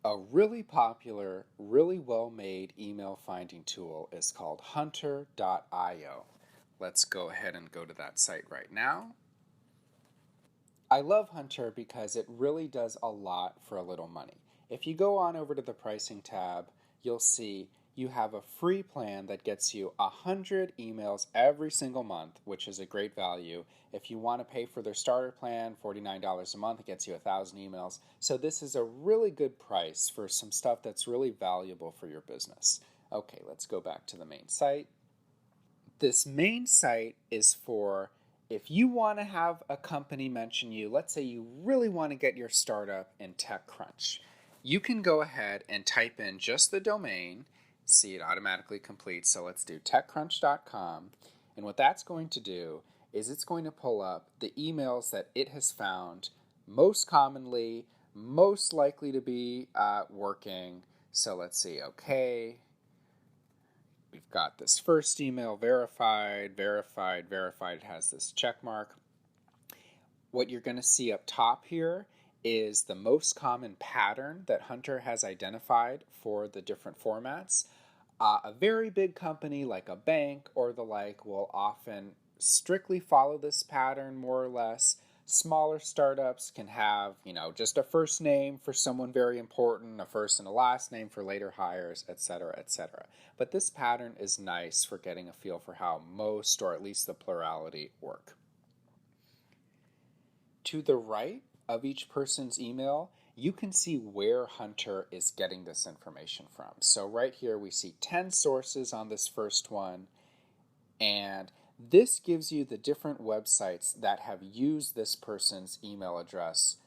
A really popular, really well-made email finding tool is called Hunter.io. Let's go ahead and go to that site right now. I love Hunter because it really does a lot for a little money. If you go on over to the pricing tab, you'll see you have a free plan that gets you 100 emails every single month, which is a great value. If you want to pay for their starter plan, $49 a month, it gets you 1,000 emails. So this is a really good price for some stuff that's really valuable for your business. Okay, let's go back to the main site. This main site is for if you want to have a company mention you, let's say you really want to get your startup in TechCrunch. You can go ahead and type in just the domain, see it automatically completes. So let's do techcrunch.com. And what that's going to do is it's going to pull up the emails that it has found most commonly, most likely to be working. So let's see, okay. We've got this first email, verified, verified, verified. It has this check mark. What you're going to see up top here is the most common pattern that Hunter has identified for the different formats. A very big company like a bank or the like will often strictly follow this pattern more or less. Smaller startups can have, just a first name for someone very important, a first and a last name for later hires, etc., etc. But this pattern is nice for getting a feel for how most, or at least the plurality, work. To the right of each person's email, you can see where Hunter is getting this information from. So right here we see 10 sources on this first one, and this gives you the different websites that have used this person's email address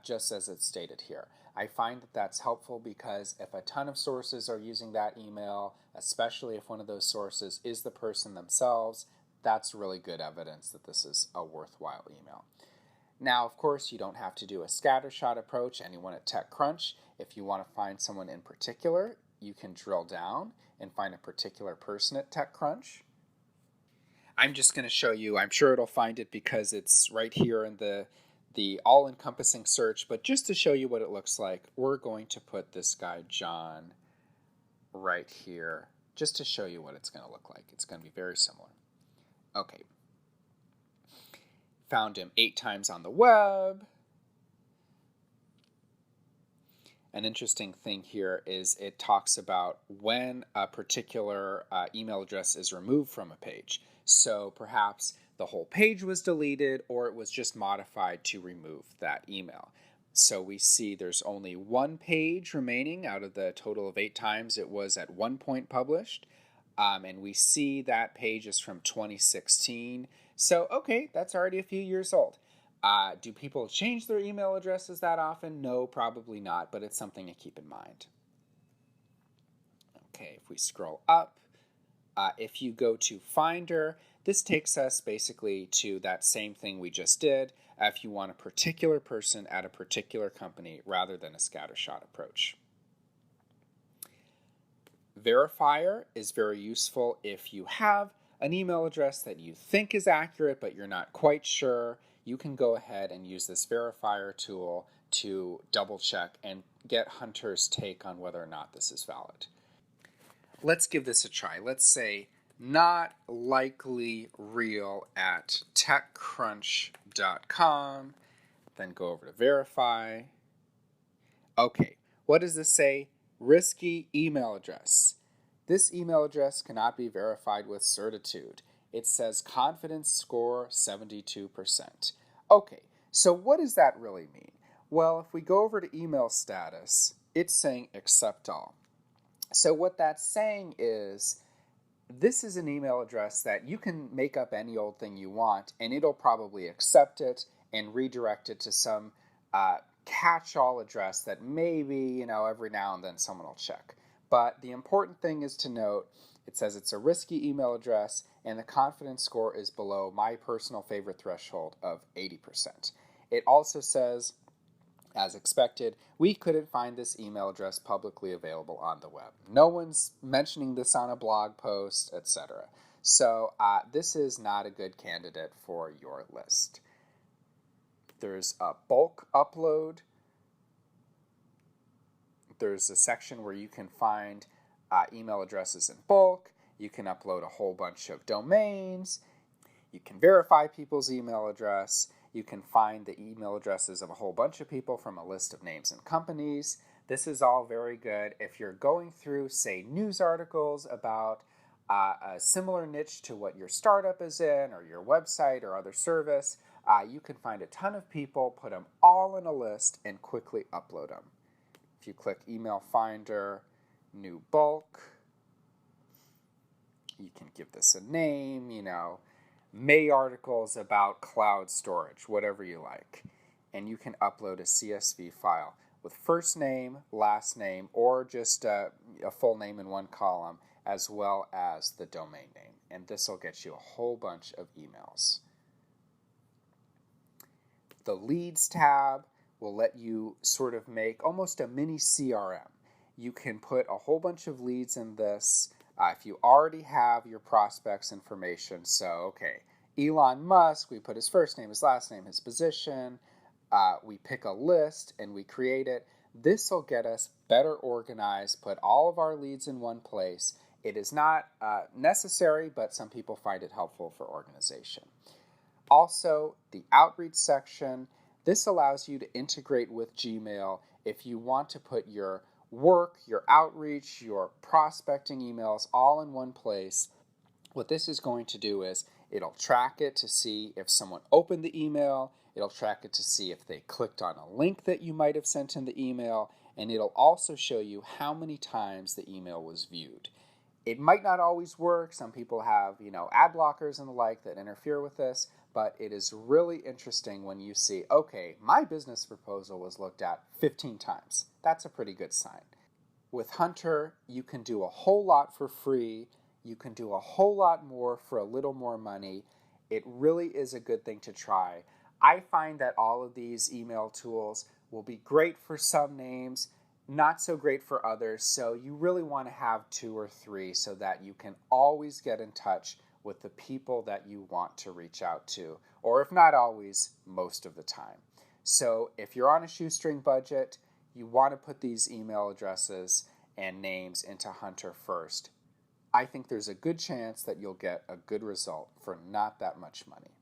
just as it's stated here. I find that that's helpful because if a ton of sources are using that email, especially if one of those sources is the person themselves, that's really good evidence that this is a worthwhile email. Now, of course, you don't have to do a scattershot approach. Anyone at TechCrunch, if you want to find someone in particular, you can drill down and find a particular person at TechCrunch. I'm just going to show you. I'm sure it'll find it because it's right here in the all-encompassing search. But just to show you what it looks like, we're going to put this guy, John, right here, just to show you what it's going to look like. It's going to be very similar. Okay. Found him 8 times on the web. An interesting thing here is it talks about when a particular email address is removed from a page. So perhaps the whole page was deleted or it was just modified to remove that email. So we see there's only one page remaining out of the total of 8 times it was at one point published. And we see that page is from 2016. So, okay, that's already a few years old. Do people change their email addresses that often? No, probably not, but it's something to keep in mind. Okay, if we scroll up, if you go to Finder, this takes us basically to that same thing we just did if you want a particular person at a particular company rather than a scattershot approach. Verifier is very useful if you have an email address that you think is accurate but you're not quite sure. You can go ahead and use this verifier tool to double check and get Hunter's take on whether or not this is valid. Let's give this a try. Let's say not likely real at techcrunch.com, then go over to verify. Okay, what does this say? Risky email address. This email address cannot be verified with certitude. It says confidence score 72%. Okay, so what does that really mean? Well, if we go over to email status, it's saying accept all. So what that's saying is this is an email address that you can make up any old thing you want and it'll probably accept it and redirect it to some catch-all address that maybe, every now and then someone will check. But the important thing is to note, it says it's a risky email address and the confidence score is below my personal favorite threshold of 80%. It also says, as expected, we couldn't find this email address publicly available on the web. No one's mentioning this on a blog post, etc. So this is not a good candidate for your list. There's a bulk upload. there's a section where you can find email addresses in bulk. You can upload a whole bunch of domains. You can verify people's email address. You can find the email addresses of a whole bunch of people from a list of names and companies. This is all very good if you're going through, say, news articles about a similar niche to what your startup is in or your website or other service. You can find a ton of people, put them all in a list, and quickly upload them. If you click Email Finder, New Bulk, you can give this a name, May articles about cloud storage, whatever you like. And you can upload a CSV file with first name, last name, or just a full name in one column, as well as the domain name. And this will get you a whole bunch of emails. The Leads tab will let you sort of make almost a mini CRM. You can put a whole bunch of leads in this. If you already have your prospects' information, so, Elon Musk, we put his first name, his last name, his position, we pick a list and we create it. This will get us better organized, put all of our leads in one place. It is not necessary, but some people find it helpful for organization. Also, the outreach section, this allows you to integrate with Gmail if you want to put your work, your outreach, your prospecting emails all in one place. What this is going to do is it'll track it to see if someone opened the email. It'll track it to see if they clicked on a link that you might have sent in the email. And it'll also show you how many times the email was viewed. It might not always work. Some people have, ad blockers and the like that interfere with this. But it is really interesting when you see, my business proposal was looked at 15 times. That's a pretty good sign. With Hunter, you can do a whole lot for free. You can do a whole lot more for a little more money. It really is a good thing to try. I find that all of these email tools will be great for some names, not so great for others. So you really want to have 2 or 3 so that you can always get in touch with the people that you want to reach out to, or if not always, most of the time. So if you're on a shoestring budget, you want to put these email addresses and names into Hunter first. I think there's a good chance that you'll get a good result for not that much money.